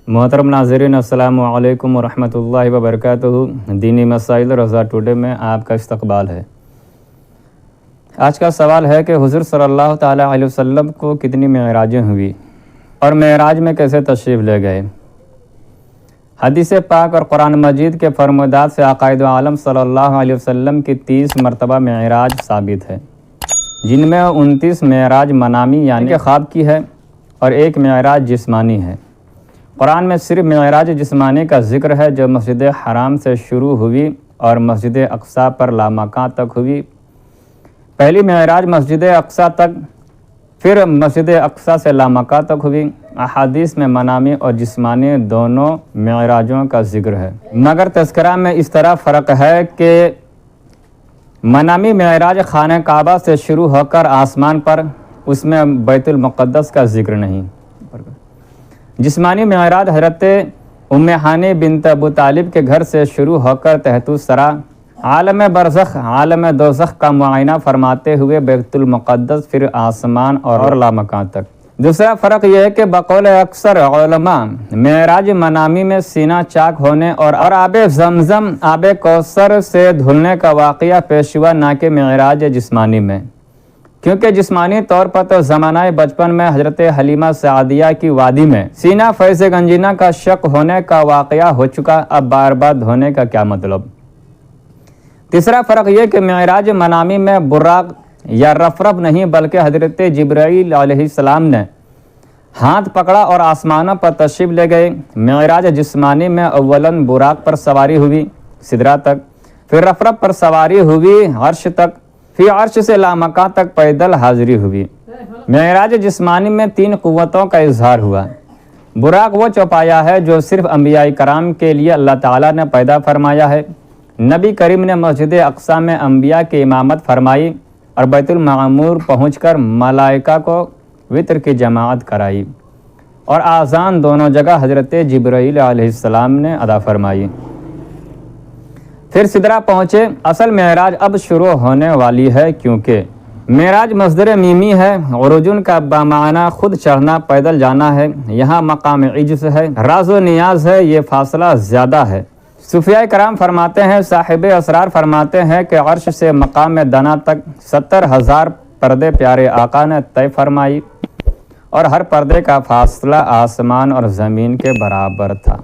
محترم ناظرین، السلام علیکم ورحمۃ اللہ وبرکاتہ۔ دینی مسائل رضا ٹوڈے میں آپ کا استقبال ہے۔ آج کا سوال ہے کہ حضور صلی اللہ تعالیٰ علیہ وسلم کو کتنی معراجیں ہوئی اور معراج میں کیسے تشریف لے گئے؟ حدیث پاک اور قرآن مجید کے فرمودات سے عقائد عالم صلی اللہ علیہ وسلم کی 30 مرتبہ معراج ثابت ہے، جن میں 29 معراج منامی یعنی کہ خواب کی ہے اور ایک معراج جسمانی ہے۔ قرآن میں صرف معراج جسمانی کا ذکر ہے، جو مسجد حرام سے شروع ہوئی اور مسجد اقصیٰ پر لامکاں تک ہوئی۔ پہلی معراج مسجد اقصیٰ تک، پھر مسجد اقصیٰ سے لامکاں تک ہوئی۔ احادیث میں منامی اور جسمانی دونوں معراجوں کا ذکر ہے، مگر تذکرہ میں اس طرح فرق ہے کہ منامی معراج خانہ کعبہ سے شروع ہو کر آسمان پر، اس میں بیت المقدس کا ذکر نہیں۔ جسمانی معراج حضرت ام ہانی بنت ابو طالب کے گھر سے شروع ہو کر تحت الثری، عالم برزخ، عالم دوزخ کا معائنہ فرماتے ہوئے بیت المقدس، پھر آسمان اور لامکان تک۔ دوسرا فرق یہ ہے کہ بقول اکثر علماء معراج منامی میں سینہ چاک ہونے اور آب زمزم، آب کوثر سے دھلنے کا واقعہ پیش ہوا، نہ کہ معراج جسمانی میں، کیونکہ جسمانی طور پر تو زمانہ بچپن میں حضرت حلیمہ سعدیہ کی وادی میں سینہ فیض گنجینہ کا شق ہونے کا واقعہ ہو چکا، اب بار بار دھونے کا کیا مطلب؟ تیسرا فرق یہ کہ معراج منامی میں براق یا رفرف نہیں، بلکہ حضرت جبرائیل علیہ السلام نے ہاتھ پکڑا اور آسمانوں پر تشریف لے گئے۔ معراج جسمانی میں اولاً براق پر سواری ہوئی سدرہ تک، پھر رفرف پر سواری ہوئی عرش تک، پھر عرش سے لامکاں تک پیدل حاضری ہوئی۔ معراج جسمانی میں 3 قوتوں کا اظہار ہوا۔ براق وہ چوپایا ہے جو صرف انبیاء کرام کے لیے اللہ تعالیٰ نے پیدا فرمایا ہے۔ نبی کریم نے مسجد اقصیٰ میں انبیاء کی امامت فرمائی اور بیت المعمور پہنچ کر ملائکہ کو وتر کی جماعت کرائی، اور آذان دونوں جگہ حضرت جبرائیل علیہ السلام نے ادا فرمائی۔ پھر سدرہ پہنچے۔ اصل معراج اب شروع ہونے والی ہے، کیونکہ معراج مصدر میمی ہے، عروجن کا بمعنی خود چڑھنا، پیدل جانا ہے۔ یہاں مقام عجز ہے، راز و نیاز ہے، یہ فاصلہ زیادہ ہے۔ صوفیاء کرام فرماتے ہیں، صاحب اسرار فرماتے ہیں کہ عرش سے مقام دنا تک 70,000 پردے پیارے آقا نے طے فرمائی، اور ہر پردے کا فاصلہ آسمان اور زمین کے برابر تھا۔